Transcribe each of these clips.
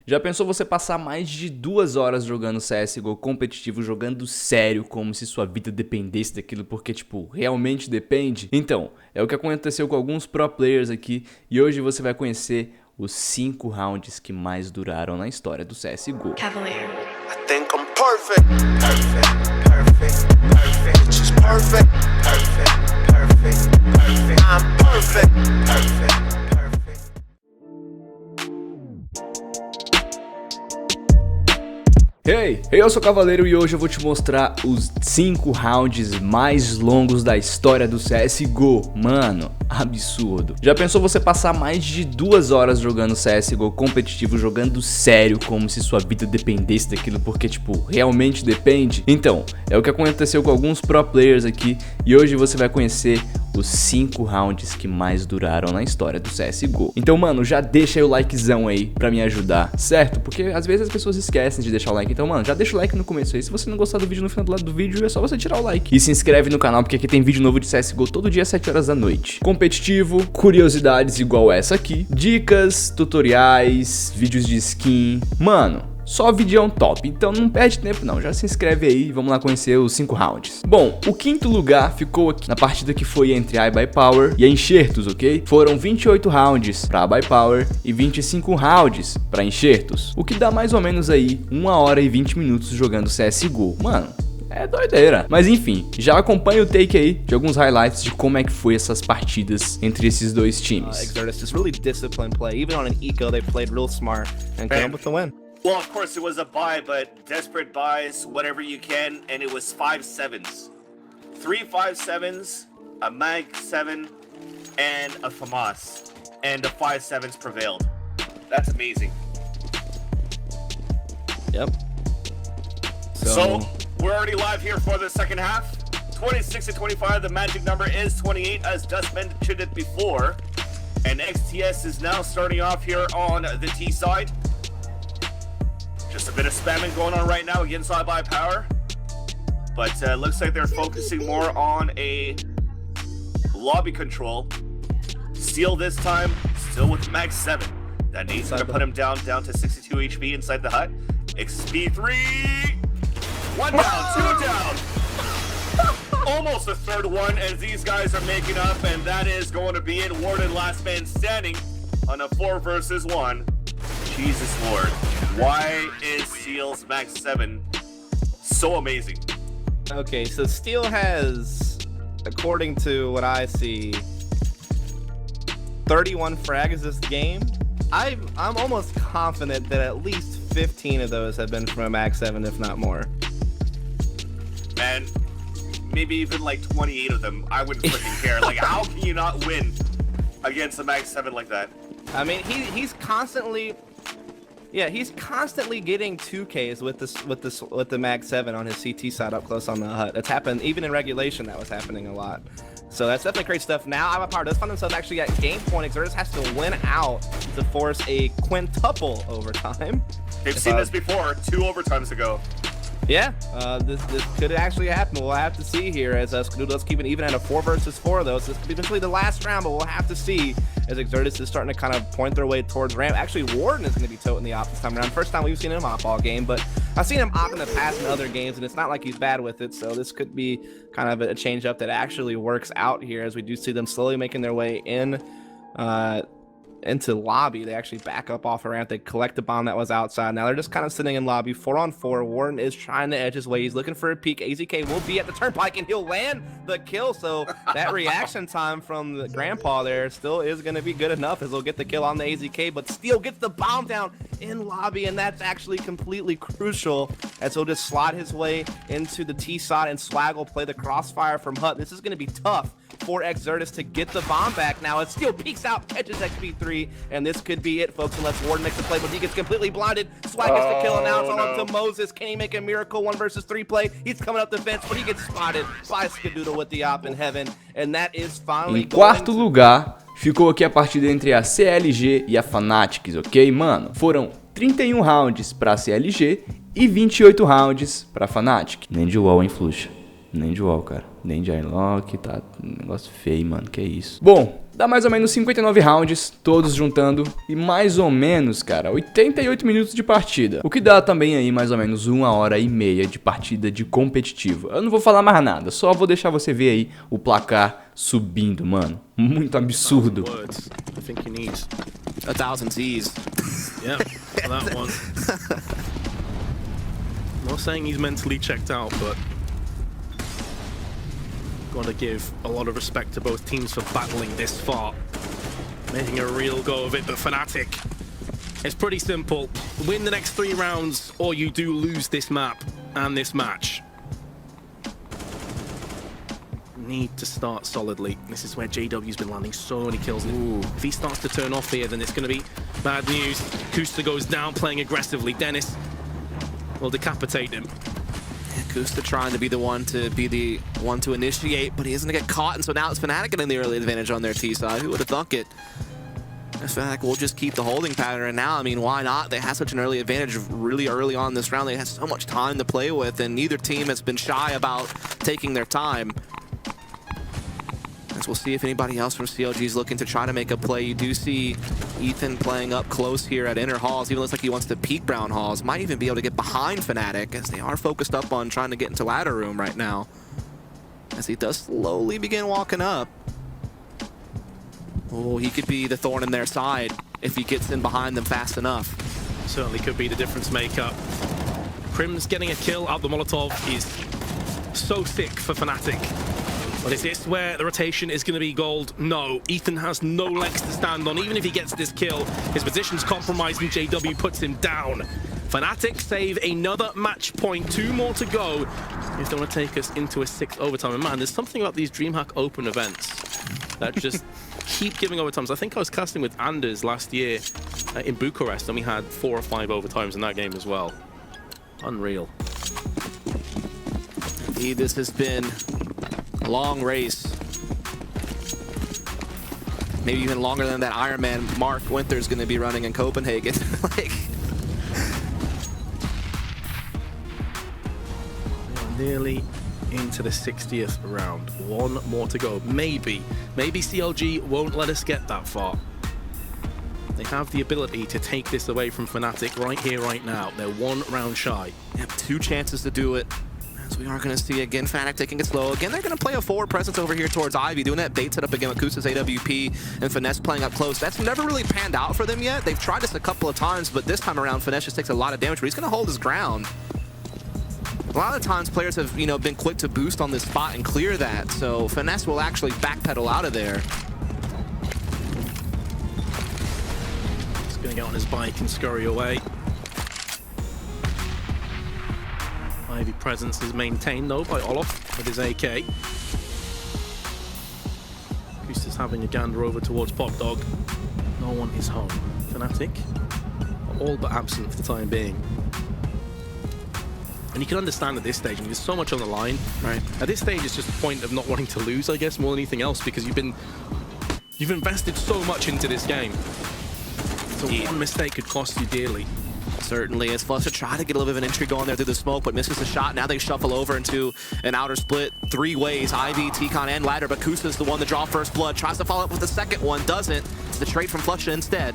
Já pensou você passar mais de 2 horas jogando CSGO competitivo, jogando sério, como se sua vida dependesse daquilo, porque, tipo, realmente depende? Então, é o que aconteceu com alguns pro players aqui, e hoje você vai conhecer os 5 rounds que mais duraram na história do CSGO. Cavaleiro. I think I'm perfect. Perfect, perfect, perfect. It's just perfect. Perfect, perfect, perfect. I'm perfect. Perfect, perfect. Hey, eu sou o Cavaleiro e hoje eu vou te mostrar os 5 rounds mais longos da história do CSGO. Mano, absurdo. Já pensou você passar mais de 2 horas jogando CSGO competitivo, jogando sério, como se sua vida dependesse daquilo, porque, tipo, realmente depende? Então, é o que aconteceu com alguns pro players aqui, e hoje você vai conhecer os 5 rounds que mais duraram na história do CSGO. Então, mano, já deixa aí o likezão aí pra me ajudar, certo? Porque às vezes as pessoas esquecem de deixar o like. Então, mano, já deixa o like no começo aí. Se você não gostar do vídeo, no final do lado do vídeo, é só você tirar o like. E se inscreve no canal, porque aqui tem vídeo novo de CSGO todo dia às 7 horas da noite. Competitivo, curiosidades igual essa aqui, dicas, tutoriais, vídeos de skin. Mano, só vídeo top, então não perde tempo não, já se inscreve aí e vamos lá conhecer os 5 rounds. Bom, o quinto lugar ficou aqui na partida que foi entre a iBuyPower e a Enxertos, ok? Foram 28 rounds pra iBuyPower e 25 rounds pra Enxertos, o que dá mais ou menos aí 1 hora e 20 minutos jogando CSGO. Mano, é doideira. Mas enfim, já acompanha o take aí de alguns highlights de como é que foi essas partidas entre esses dois times. Exertus just really disciplined play. Even on an eco, they played real smart and came up with the win. Well, of course it was a buy, but desperate buys, whatever you can, and it was 5-7s. 3 5-7s, a mag 7, and a FAMAS. And the 5-7s prevailed. That's amazing. Yep. So, we're already live here for the second half. 26-25, the magic number is 28, as Dust mentioned it before. And XTS is now starting off here on the T side. Just a bit of spamming going on right now against iBuyPower. But looks like they're focusing more on a lobby control. Steal this time, still with Mag 7. That needs to put him down to 62 HP inside the hut. XP 3! 1 down, 2 down! Almost a third one as these guys are making up, and that is going to be it. Warden last man standing on a 4 versus 1. Jesus Lord. Why is Steel's Max 7 so amazing? Okay, so Steel has, according to what I see, 31 frags this game. I'm almost confident that at least 15 of those have been from a Max 7, if not more. And maybe even like 28 of them. I wouldn't freaking care. Like, how can you not win against a Max 7 like that? I mean, he's constantly. Yeah, he's constantly getting 2Ks with the Mag 7 on his CT side up close on the hut. That's happened even in regulation. That was happening a lot. So that's definitely great stuff. Now iBuyPower does find themselves actually at game point. Exertus has to win out to force a quintuple overtime. They've seen this before 2 overtimes ago. Yeah, this could actually happen. We'll have to see here as Skadoo does keep it even at a 4 versus 4 though. So this could be eventually the last round, but we'll have to see as Exertus is starting to kind of point their way towards ramp. Actually, Warden is going to be toting the op this time around. First time we've seen him op all game, but I've seen him op in the past in other games, and it's not like he's bad with it. So this could be kind of a change up that actually works out here as we do see them slowly making their way in. Into lobby. They actually back up off a ramp. They collect the bomb that was outside. Now they're just kind of sitting in lobby 4-on-4. Warden is trying to edge his way. He's looking for a peek. AZK will be at the turnpike and he'll land the kill. So that reaction time from the grandpa there still is going to be good enough as he'll get the kill on the AZK, but Steel gets the bomb down in lobby, and that's actually completely crucial as he'll just slide his way into the T side, and Swag will play the crossfire from hut. This is going to be tough for Exertus to get the bomb back now as Steel peeks out, catches XP3, and this could be it, folks, unless Warden makes the play, but he gets completely blinded. Swag gets the kill, and now it's all up to Moses. Can he make a miracle 1 versus 3 play? He's coming up the fence, but he gets spotted by Skadoodle with the op in heaven, and that is finally Em quarto lugar, ficou aqui a partida entre a CLG e a Fanatics, ok? Mano, foram 31 rounds pra CLG e 28 rounds pra Fnatic. Nem de wall, hein, Fluxa? Nem de wall, cara. Nem de Airlock, tá um negócio feio, mano, que é isso. Bom, Dá mais ou menos 59 rounds, todos juntando, e mais ou menos, cara, 88 minutos de partida. O que dá também aí mais ou menos 1h30 de partida de competitivo. Eu não vou falar mais nada, só vou deixar você ver aí o placar subindo, mano. Muito absurdo. I think he needs 1,000 Z's. Yeah, that one. Not saying he's mentally checked out, but gotta give a lot of respect to both teams for battling this far, making a real go of it. But Fnatic, it's pretty simple: win the next 3 rounds, or you do lose this map and this match. Need to start solidly. This is where JW's been landing so many kills. If he starts to turn off here, then it's going to be bad news. Kusta goes down, playing aggressively. Dennis will decapitate him. Kusta trying to be the one to initiate, but he isn't going to get caught, and so now it's Fnatic getting the early advantage on their T side. Who would have thunk it? Fnatic will just keep the holding pattern, and now, I mean, why not? They have such an early advantage really early on this round. They had so much time to play with, and neither team has been shy about taking their time. We'll see if anybody else from CLG is looking to try to make a play. You do see Ethan playing up close here at inner halls. Even looks like he wants to peek brown halls. Might even be able to get behind Fnatic, as they are focused up on trying to get into ladder room right now. As he does slowly begin walking up. Oh, he could be the thorn in their side if he gets in behind them fast enough. Certainly could be the difference maker. Crim's getting a kill out the Molotov is so thick for Fnatic. But is this where the rotation is going to be gold? No. Ethan has no legs to stand on. Even if he gets this kill, his position's compromised and JW puts him down. Fnatic save another match point. 2 more to go if they want to take us into a 6th overtime. And man, there's something about these DreamHack Open events that just keep giving overtimes. I think I was casting with Anders last year in Bucharest, and we had 4 or 5 overtimes in that game as well. Unreal. Indeed, this has been a long race. Maybe even longer than that Ironman Mark Winter's going to be running in Copenhagen. Like, nearly into the 60th round. 1 more to go. Maybe CLG won't let us get that far. They have the ability to take this away from Fnatic right here, right now. They're 1 round shy. They have 2 chances to do it. As we are going to see again, Fnatic taking it slow. Again, they're going to play a forward presence over here towards Ivy, doing that bait setup again with Kusta's AWP and Finesse playing up close. That's never really panned out for them yet. They've tried this a couple of times, but this time around, Finesse just takes a lot of damage, but he's going to hold his ground. A lot of times, players have, been quick to boost on this spot and clear that, so Finesse will actually backpedal out of there. He's going to get on his bike and scurry away. Ivy presence is maintained though by Olof with his AK. Kusta's having a gander over towards Pop Dog. No one is home. Fnatic are all but absent for the time being. And you can understand at this stage, I mean, there's so much on the line. Right. At this stage, it's just a point of not wanting to lose, I guess, more than anything else, because you've invested so much into this game. So one mistake could cost you dearly. Certainly, as Fluster try to get a little bit of an entry going there through the smoke, but misses the shot. Now they shuffle over into an outer split 3 ways. Ivy, T-Con, and Ladder, but Kusta's the one to draw first blood. Tries to follow up with the second one, doesn't. It's the trade from Fluster instead.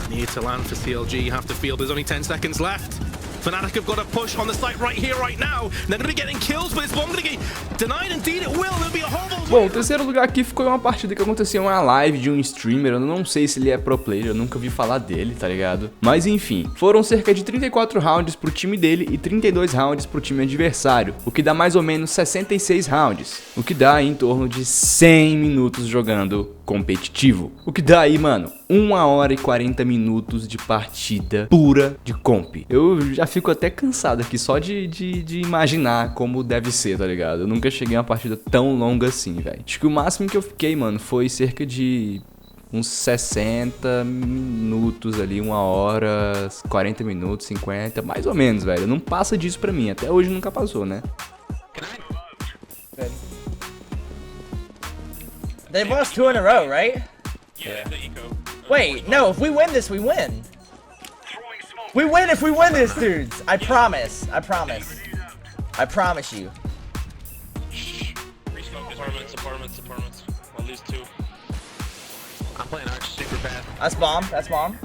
Need to land for CLG. You have to feel there's only 10 seconds left. Fnatic have got a push on the site right here, right now. They're going to be getting kills, but it's bomb going to get denied. Indeed, it will. It'll be a horrible. Bom, o terceiro lugar aqui ficou uma partida que aconteceu em uma live de um streamer. Eu não sei se ele é pro player, eu nunca ouvi falar dele, tá ligado? Mas enfim, foram cerca de 34 rounds pro time dele e 32 rounds pro time adversário, o que dá mais ou menos 66 rounds, o que dá em torno de 100 minutos jogando competitivo. O que dá aí, mano, 1h40 de partida pura de comp. Eu já fico até cansado aqui só de imaginar como deve ser, tá ligado? Eu nunca cheguei a uma partida tão longa assim, velho. Acho que o máximo que eu fiquei, mano, foi cerca de uns 60 minutos ali, 1h, 40 minutos, 50, mais ou menos, velho. Não passa disso pra mim, até hoje nunca passou, né? They've lost 2 in a row, right? Yeah, the eco. Wait, no, if we win this, we win. We win if we win this, dudes. I promise. I promise. I promise you. Apartments. least 2. I'm playing Arch super bad. That's bomb. That's bomb.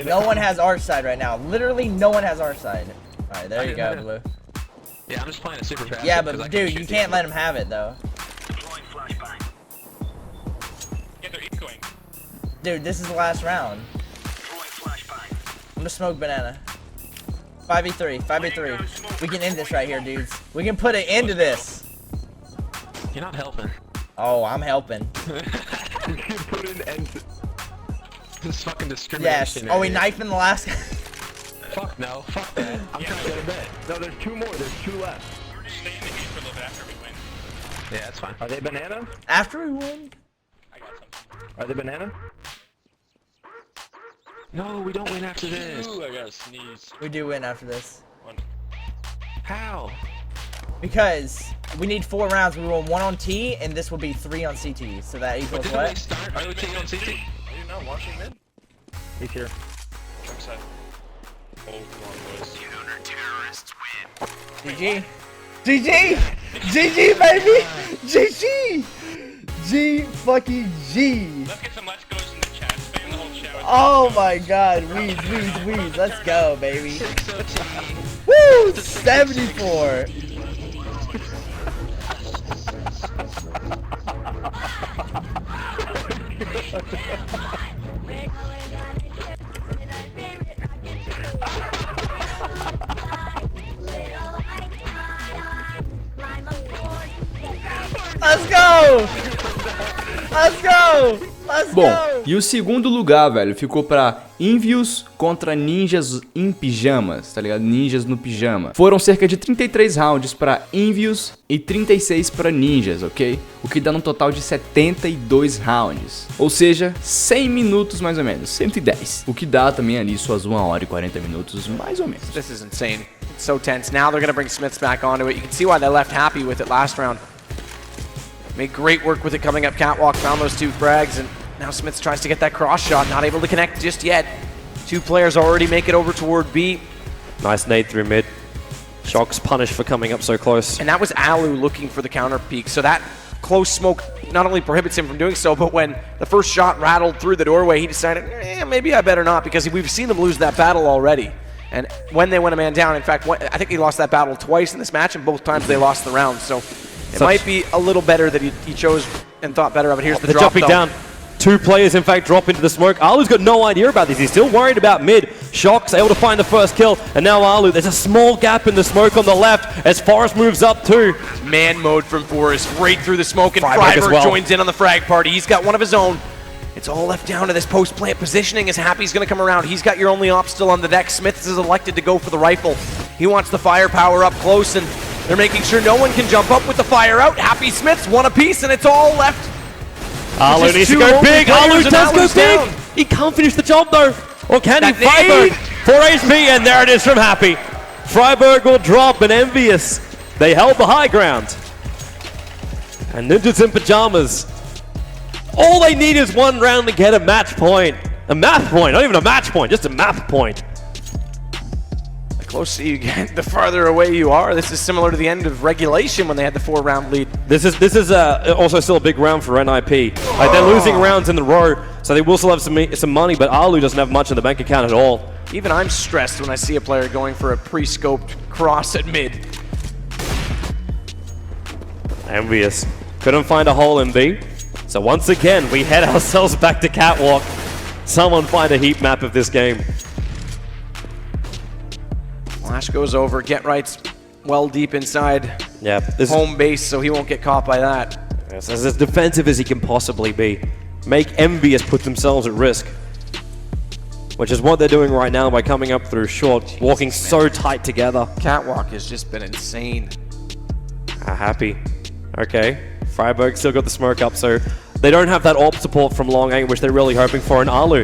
No one has Arch side right now. Literally, no one has Arch side. All right, there you go, Blue. Yeah, I'm just playing it super fast. Yeah, but dude, you can't let him have it though. Yeah, they're echoing. Dude, this is the last round. I'm gonna smoke banana. 5v3, 5v3. We can end this right here, dudes. We can put an end to this. You're not helping. Oh, I'm helping. You can put an end to this fucking Yes. discrimination. Oh, we knifing the last guy. Fuck no. Fuck that. I'm trying to go to bed. No, there's 2 more. There's 2 left. Stay in the game for a little bit after we win. Yeah, that's fine. Are they banana? After we win? I got some. Are they banana? No, we don't win after this. Ooh, I gotta sneeze. We do win after this. How? Because we need 4 rounds. We won 1 on T, and this will be 3 on CT. So that equals Didn't we what? start OT on CT? Are you not watching mid? He's here. Truck side. Oh, come on, boys. GG. GG! GG, baby! GG! G fucking G! Let's get some let's goes in the chat. Spam the whole chat with Oh my god, Weez. Let's go, baby. Woo! 74! Let's go! Let's go! Let's Bom, go! e o segundo lugar, velho, ficou pra Envios contra Ninjas em Pijamas, tá ligado? Ninjas no pijama. Foram cerca de 33 rounds pra Envios e 36 pra Ninjas, ok? O que dá um total de 72 rounds. Ou seja, 100 minutos mais ou menos, 110. O que dá também ali suas 1 hora e 40 minutos, mais ou menos. This is insane. It's so tense. Now they're going to bring Smiths back onto it. You can see why they left happy with it last round. Made great work with it coming up catwalk, found those 2 frags, and now Smiths tries to get that cross shot, not able to connect just yet. 2 players already make it over toward B. Nice nade through mid. Shock's punished for coming up so close. And that was Alu looking for the counter peek, so that close smoke not only prohibits him from doing so, but when the first shot rattled through the doorway, he decided, maybe I better not, because we've seen them lose that battle already. And when they went a man down, in fact, I think he lost that battle twice in this match, and both times they lost the round, so it might be a little better that he chose and thought better of it. Here's the drop, jumping down. 2 players, in fact, drop into the smoke. Alu's got no idea about this. He's still worried about mid. Shock's able to find the first kill. And now Alu, there's a small gap in the smoke on the left as Forrest moves up too. Man mode from Forrest right through the smoke, and Freiburg as well. joins in on the frag party. He's got one of his own. It's all left down to this post-plant positioning as Happy's going to come around. He's got your only op still on the deck. Smiths is elected to go for the rifle. He wants the firepower up close, and they're making sure no one can jump up with the fire out. Happy Smiths, 1 apiece, and it's all left. Alu needs to go big. Alu does go big. He can't finish the job though. Or can he? Freiburg, 4 HP, and there it is from Happy. Freiburg will drop, and Envious, they held the high ground. And Ninjas in Pajamas, all they need is 1 round to get a match point. A math point, not even a match point, just a math point. The closer you get, the farther away you are. This is similar to the end of regulation when they had the 4-round lead. This is also still a big round for NIP. Like, they're losing rounds in the row, so they will still have some money, but Alu doesn't have much in the bank account at all. Even I'm stressed when I see a player going for a pre-scoped cross at mid. Envious couldn't find a hole in B. So once again, we head ourselves back to catwalk. Someone find a heat map of this game. Flash goes over, Get Right's well deep inside home base, so he won't get caught by that. Yes, as defensive as he can possibly be. Make Envious put themselves at risk. Which is what they're doing right now by coming up through short, walking so tight together. Catwalk has just been insane. Happy. Okay. Freiburg still got the smoke up, so they don't have that AWP support from long A, which they're really hoping for. And Alu,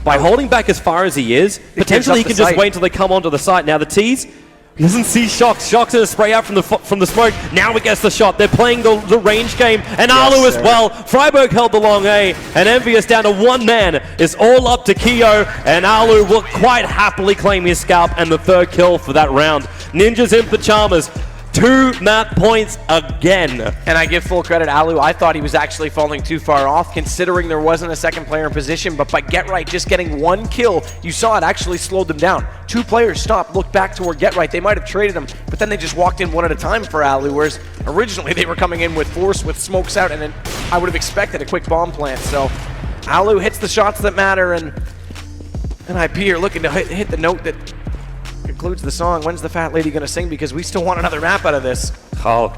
by holding back as far as he is, potentially he can just wait until they come onto the site. Now the T's, he doesn't see Shox. Shox in a spray out from the smoke. Now he gets the shot. They're playing the range game, and Alu as well. Freiburg held the long A, and Envious down to 1 man. It's all up to Keo, and Alu will quite happily claim his scalp and the 3rd kill for that round. Ninjas in Pajamas. 2 map points again. And I give full credit, Alu. I thought he was actually falling too far off, considering there wasn't a second player in position. But by Get Right just getting 1 kill, you saw it actually slowed them down. 2 players stopped, looked back toward Get Right. They might have traded him, but then they just walked in one at a time for Alu, whereas originally they were coming in with force, with smokes out, and then I would have expected a quick bomb plant. So Alu hits the shots that matter, and IP are looking to hit the note that concludes the song. When's the fat lady gonna sing? Because we still want another map out of this. Oh,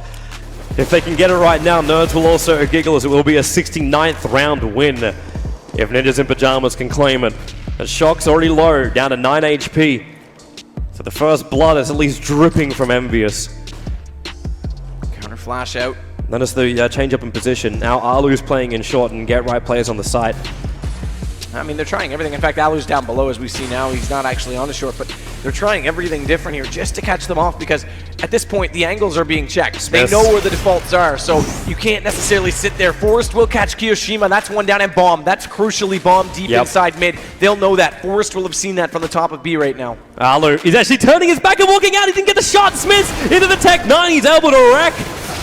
if they can get it right now, Nerds will also giggle, as it will be a 69th round win if Ninjas in Pajamas can claim it. The Shock's already low, down to 9 HP. So the first blood is at least dripping from Envious. Counter flash out. Notice the change up in position. Now Alu's playing in short and Get Right players on the side. I mean, they're trying everything. In fact, Alu's down below, as we see now. He's not actually on the short, but they're trying everything different here just to catch them off, because at this point, the angles are being checked. They know where the defaults are, so you can't necessarily sit there. Forrest will catch Kiyoshima. That's one down, and bomb. That's crucially bomb deep inside mid. They'll know that. Forrest will have seen that from the top of B right now. Alu is actually turning his back and walking out. He didn't get the shot. Smiths into the Tech 9. He's able to wreck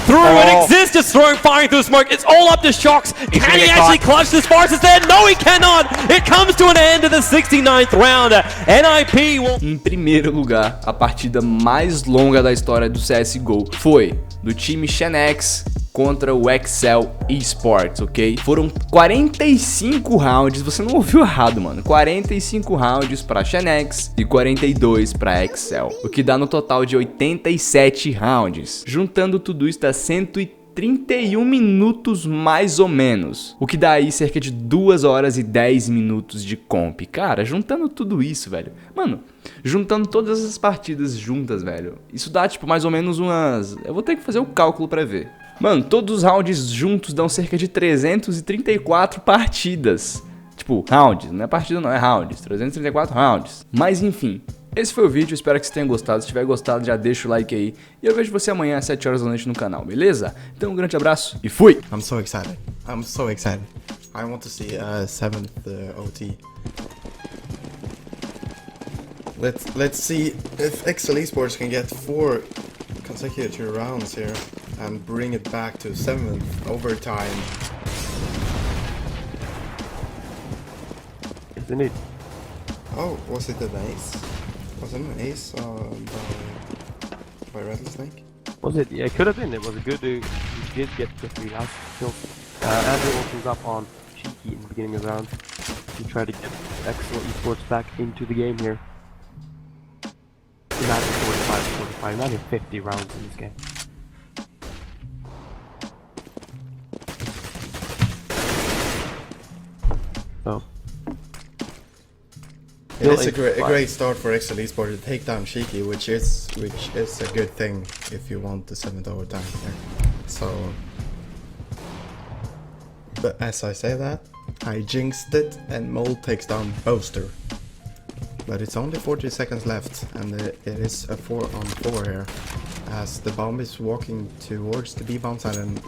through and Exist just firing through smoke. It's all up to Shocks. Can he actually clutch this? Forrest is there. No, he cannot. It comes to an end of the 69th round. NIP will... Em primeiro lugar, a partida mais longa da história do CSGO foi do time Xenex contra o Excel Esports, ok? Foram 45 rounds, você não ouviu errado, mano. 45 rounds para Xenex e 42 para Excel, o que dá no total de 87 rounds. Juntando tudo isso dá 131 minutos mais ou menos, o que dá aí cerca de 2 horas e 10 minutos de comp. Cara, juntando tudo isso, velho, mano, juntando todas essas partidas juntas, velho, isso dá tipo mais ou menos umas... Eu vou ter que fazer o cálculo pra ver. Mano, todos os rounds juntos dão cerca de 334 partidas. Tipo, rounds, não é partida não, é rounds, 334 rounds. Mas enfim, esse foi o vídeo, espero que você tenha gostado. Se tiver gostado, já deixa o like aí. E eu vejo você amanhã às 7 horas da noite no canal, beleza? Então um grande abraço e fui! I'm so excited. I'm so excited. I want to see 7th OT. Let's see if Excel Esports can get 4 consecutive rounds here and bring it back to 7th overtime. Isn't it? Oh, was it an ace? Was it an ace by Rattlesnake? Was it? Yeah, it could have been. It was a good. He did get the 3 last kill. Andrew opens up on Cheeky in the beginning of the round. He tried to get Excel Esports back into the game here. Imagine 45, imagine 50 rounds in this game. So. It is a great start for Excel Esports to take down Cheeky, which is a good thing if you want the 7th overtime here. So, but as I say that, I jinxed it and Mold takes down Boaster. But it's only 40 seconds left, and it is a 4-on-4 here, as the bomb is walking towards the B bomb side, and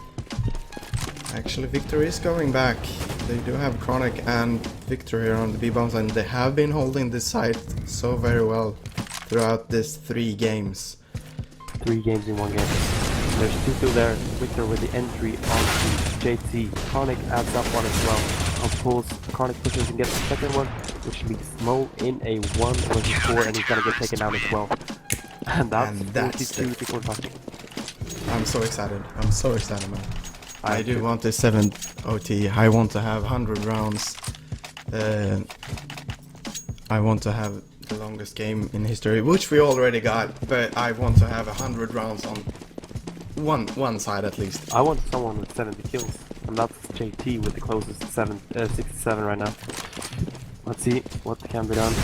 actually Victor is going back. They do have Chronic and Victor here on the B bomb side, and they have been holding this site so very well throughout this 3 games. 3 games in 1 game. There's 2 still there. Victor with the entry onto JT. Chronic adds up one as well. Pulls Chronic pushes and gets the second one, which leaves Mo in a 1 versus 4, and he's gonna get taken down as well. And that's 42 to 45. I'm so excited. I'm so excited, man. I do want the 7th OT. I want to have 100 rounds. I want to have the longest game in history, which we already got, but I want to have 100 rounds on one side at least. I want someone with 70 kills, and that's JT with the closest 67 right now. Let's see what can be done.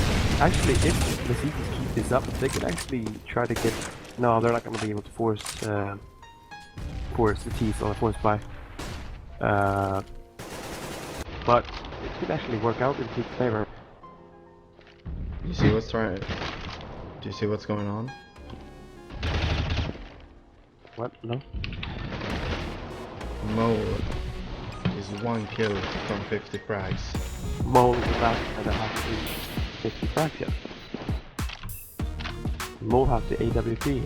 Actually, if the Seekers keep this up, they could actually try to get... No, they're not going to be able to force the T's or force buy. But it could actually work out in Team's favor. You see what's trying? Do you see what's going on? What? No? Mo is 1 kill from 50 frags. Mo is about to have 50 frags yet. Mo has the AWP.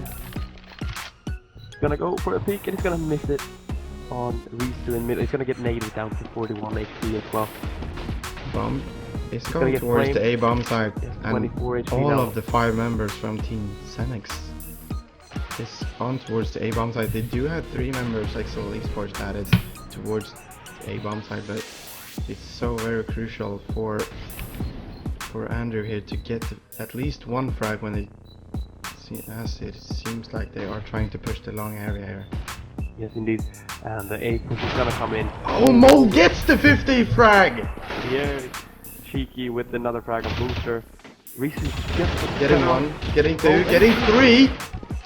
gonna go for a peek and he's gonna miss it on Risu in middle. He's gonna get negative down to 41 HP as well. Bomb is going towards the A bomb side, and 24 HP all now. of the 5 members from Team Xenix is on towards the A bomb side. They do have 3 members like Soul Esports added towards the A bomb side, but it's so very crucial for Andrew here to get at least one frag when as it seems like they are trying to push the long area here. Yes, indeed. And the A push is gonna come in. Oh, Mo gets the 50 frag! Yeah, cheeky with another frag on booster. Risu just Getting 1, getting 2, getting 3!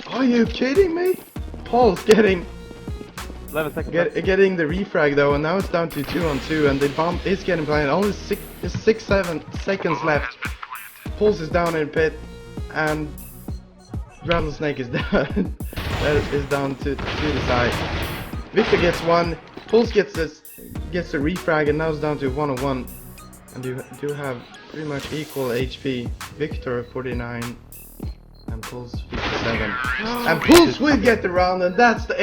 Are you kidding me? Paul's getting 11 seconds. Getting the refrag though, and now it's down to 2 on 2, and the bomb is getting planted. Only 7 seconds left. Pulse is down in pit, and Rattlesnake is down. Is down to the side. Victor gets 1. Pulse gets the refrag, and now it's down to 1 on 1. And you do have pretty much equal HP. Victor 49 and Pulse 57. And Pulse will get the round, and that's the end.